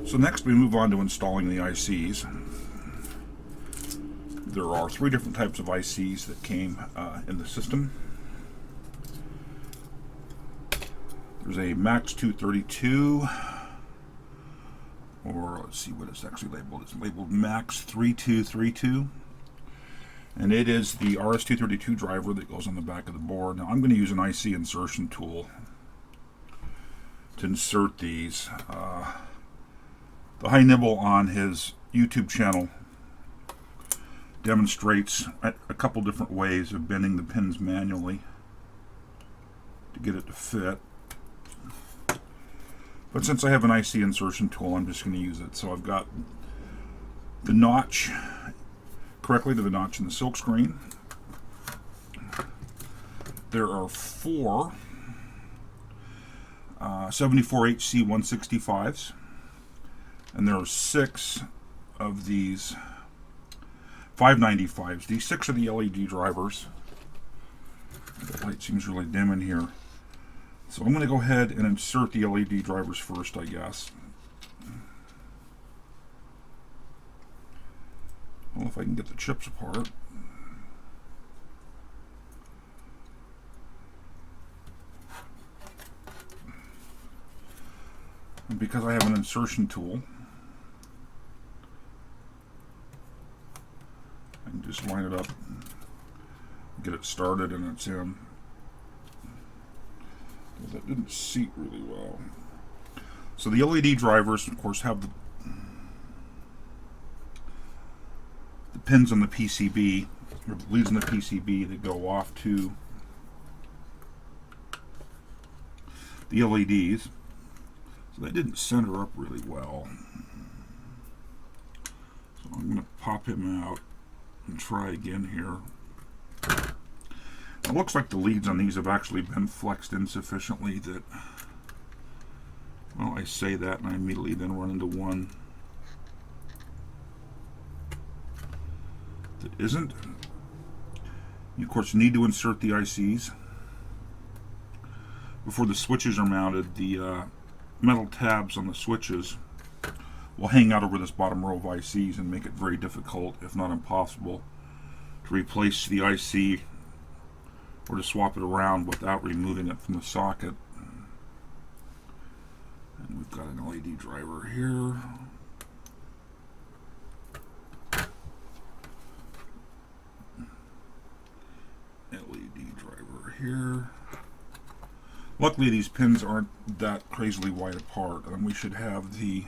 So next we move on to installing the ICs. There are 3 different types of ICs that came in the system. There's a Max 232, or let's see what it's actually labeled. It's labeled Max 3232, and it is the RS-232 driver that goes on the back of the board. Now I'm going to use an IC insertion tool to insert these. The High Nibble on his YouTube channel demonstrates a couple different ways of bending the pins manually to get it to fit. But since I have an IC insertion tool, I'm just going to use it. So I've got the notch correctly to the notch in the silk screen. There are 4 74HC 165s, and there are 6 of these 595s. These 6 are the LED drivers. The light seems really dim in here. So I'm going to go ahead and insert the LED drivers first, I guess. Well, if I can get the chips apart. And because I have an insertion tool, I can just line it up, get it started, and it's in. Well, that didn't seat really well. So the LED drivers, of course, have the pins on the PCB, or the leads on the PCB that go off to the LEDs. So they didn't center up really well. So I'm going to pop him out and try again here. It looks like the leads on these have actually been flexed insufficiently that, well, I say that and I immediately then run into one that isn't. You, of course, need to insert the ICs. Before the switches are mounted, the metal tabs on the switches will hang out over this bottom row of ICs and make it very difficult, if not impossible, to replace the IC or to swap it around without removing it from the socket. And we've got an LED driver here. LED driver here. Luckily these pins aren't that crazily wide apart, and we should have the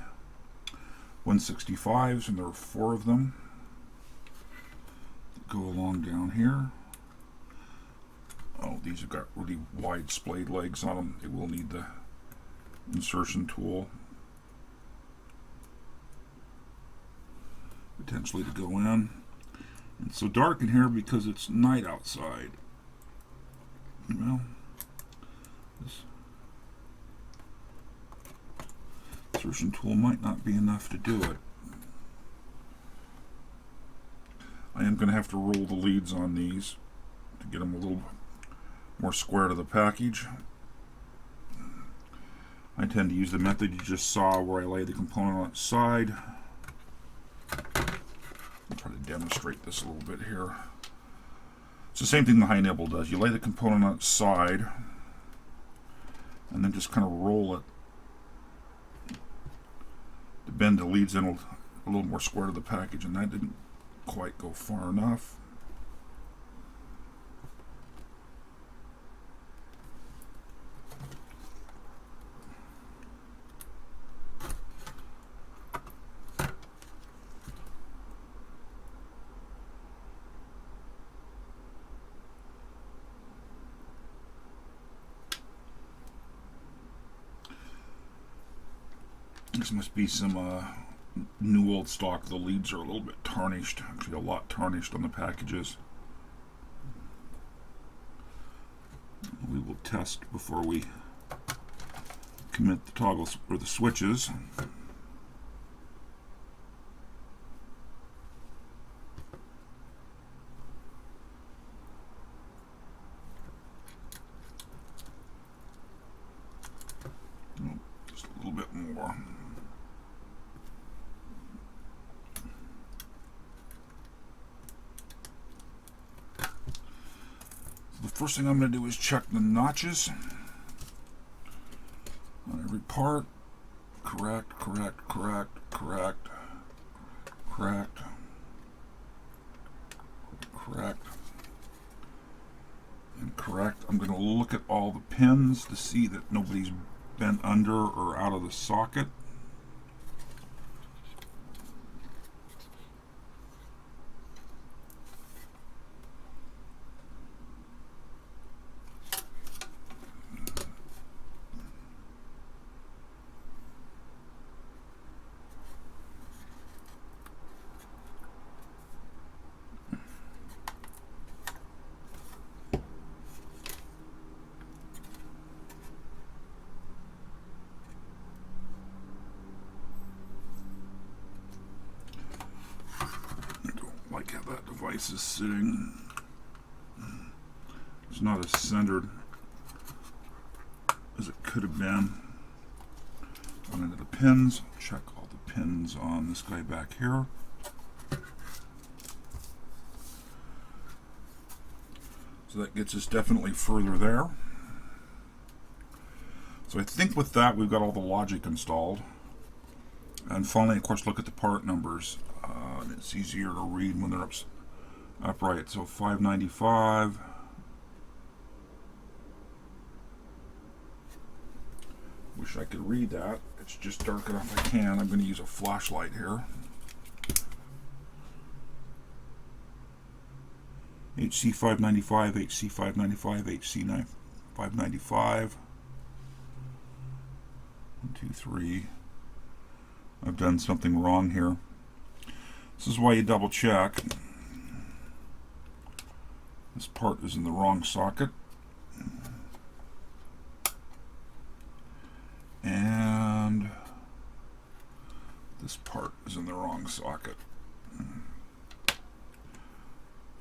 165s, and there are 4 of them that go along down here. Oh, these have got really wide splayed legs on them. They will need the insertion tool potentially to go in. It's so dark in here because it's night outside. Well, this insertion tool might not be enough to do it. I am going to have to roll the leads on these to get them a little more square to the package. I tend to use the method you just saw where I lay the component on its side. I'll try to demonstrate this a little bit here. It's the same thing the High Nibble does. You lay the component on its side and then just kind of roll it to bend the leads in a little more square to the package, and that didn't quite go far enough. This must be some new old stock. The leads are a little bit tarnished, actually a lot tarnished on the packages. We will test before we commit the toggles or the switches. Just a little bit more. First thing I'm going to do is check the notches on every part. Correct, correct, correct, correct, correct, correct, and correct. I'm going to look at all the pins to see that nobody's bent under or out of the socket. Like how that device is sitting. It's not as centered as it could have been. On into the pins. Check all the pins on this guy back here. So that gets us definitely further there. So I think with that we've got all the logic installed. And finally, of course, look at the part numbers. And it's easier to read when they're upright. So 595. Wish I could read that. It's just dark enough I can. I'm going to use a flashlight here. HC 595, HC 595, HC 595. 1, 2, 3. I've done something wrong here. This is why you double check. This part is in the wrong socket. And this part is in the wrong socket.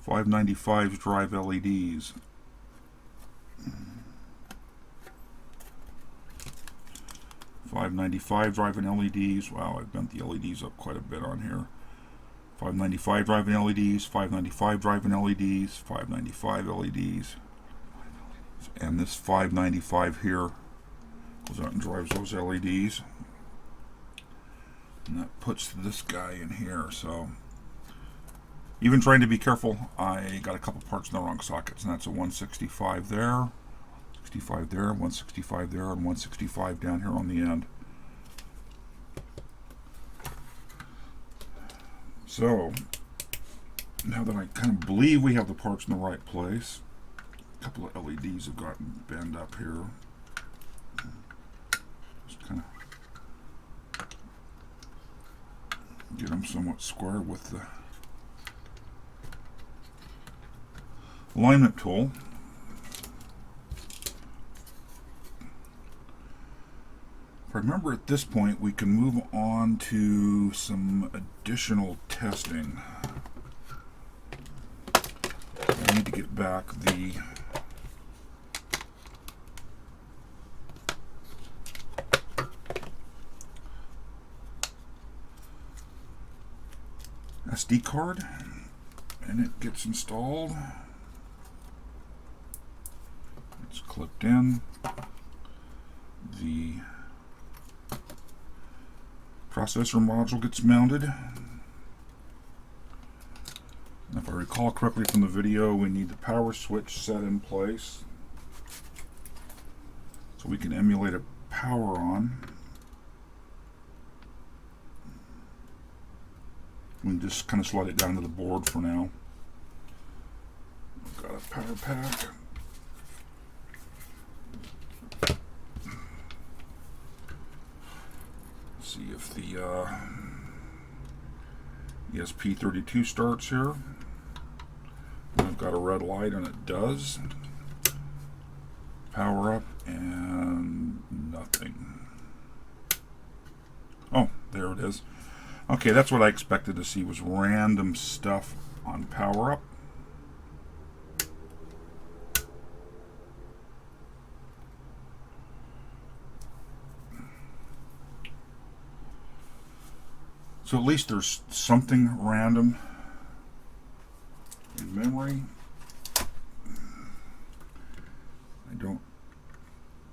595's drive LEDs. 595 driving LEDs. Wow, I've bent the LEDs up quite a bit on here. 595 driving LEDs, 595 driving LEDs, 595 LEDs. And this 595 here goes out and drives those LEDs. And that puts this guy in here. So even trying to be careful, I got a couple parts in the wrong sockets, and that's a 165 there, 65 there, 165 there, and 165 down here on the end. So now that I kind of believe we have the parts in the right place, a couple of LEDs have gotten bent up here. Just kind of get them somewhat square with the alignment tool. If I remember, at this point we can move on to some additional testing. I need to get back the SD card, and it gets installed. It's clipped in. The processor module gets mounted. And if I recall correctly from the video, we need the power switch set in place so we can emulate a power on. We can just kind of slide it down to the board for now. I've got a power pack. See if the ESP32 starts here. I've got a red light, and it does. Power up, and nothing. Oh, there it is. Okay, that's what I expected to see, was random stuff on power up. So at least there's something random in memory.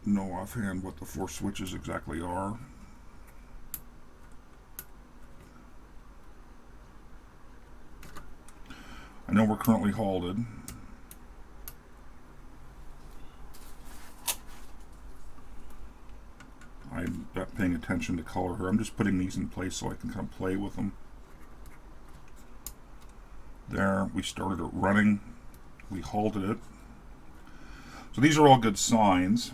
know offhand what the 4 switches exactly are. I know we're currently halted. I'm not paying attention to color here. I'm just putting these in place so I can kind of play with them. There, we started it running. We halted it. So these are all good signs.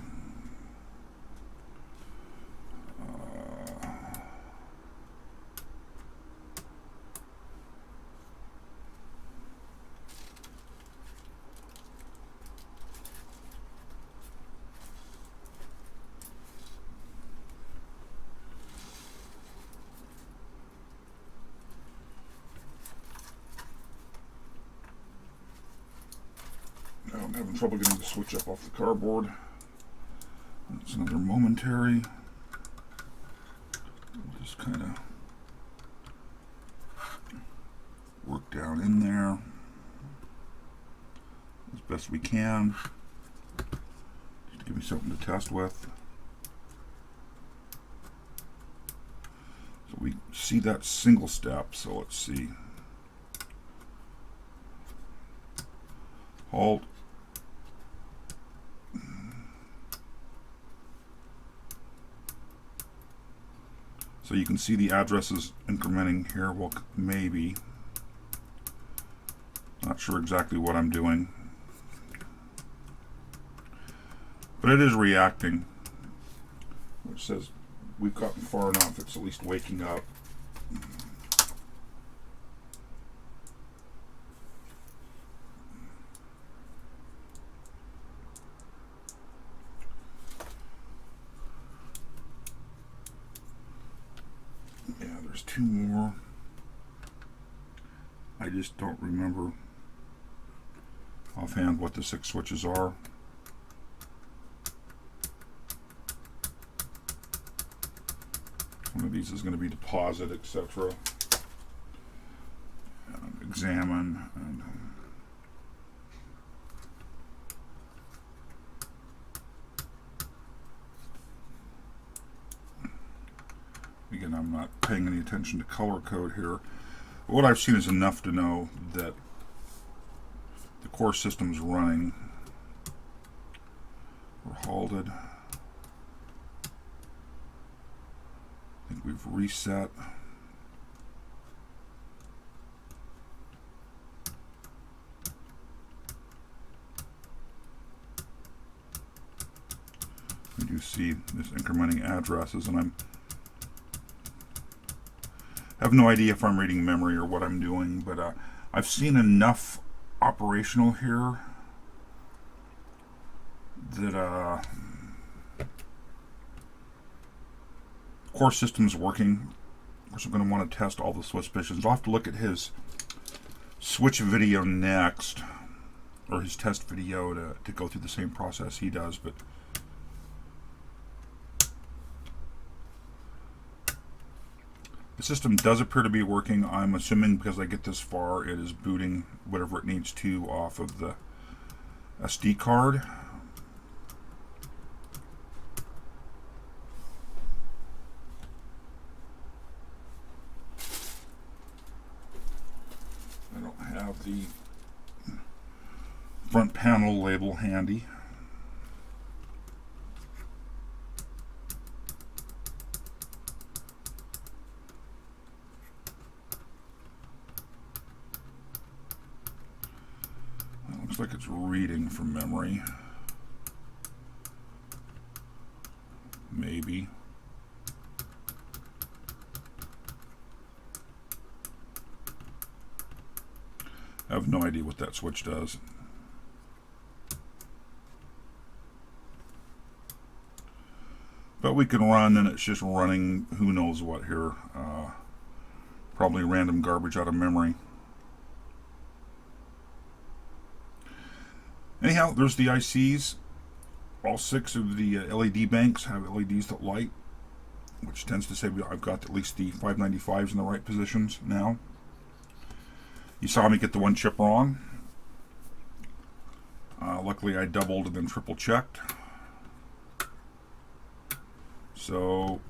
I'm having trouble getting the switch up off the cardboard. It's another momentary. We'll just kind of work down in there as best we can. Just give me something to test with. So we see that single step, so let's see. Halt. So you can see the addresses incrementing here. Well, maybe. Not sure exactly what I'm doing. But it is reacting, which says we've gotten far enough. It's at least waking up. There's 2 more. I just don't remember offhand what the 6 switches are. One of these is going to be deposit, etc. Examine and again, I'm not paying any attention to color code here. What I've seen is enough to know that the core system's running. We're halted. I think we've reset. We do see this incrementing addresses, and I have no idea if I'm reading memory or what I'm doing, but I've seen enough operational here that core system's working. Of course, I'm going to want to test all the suspicions. I'll have to look at his switch video next, or his test video to go through the same process he does, but the system does appear to be working. I'm assuming because I get this far, it is booting whatever it needs to off of the SD card. I don't have the front panel label handy. Looks like it's reading from memory. Maybe. I have no idea what that switch does. But we can run, and it's just running who knows what here. Probably random garbage out of memory. Anyhow, there's the ICs. All 6 of the LED banks have LEDs that light, which tends to say I've got at least the 595s in the right positions now. You saw me get the 1 chip wrong. Luckily I doubled and then triple checked. So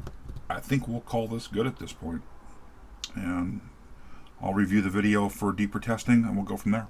I think we'll call this good at this point. And I'll review the video for deeper testing and we'll go from there.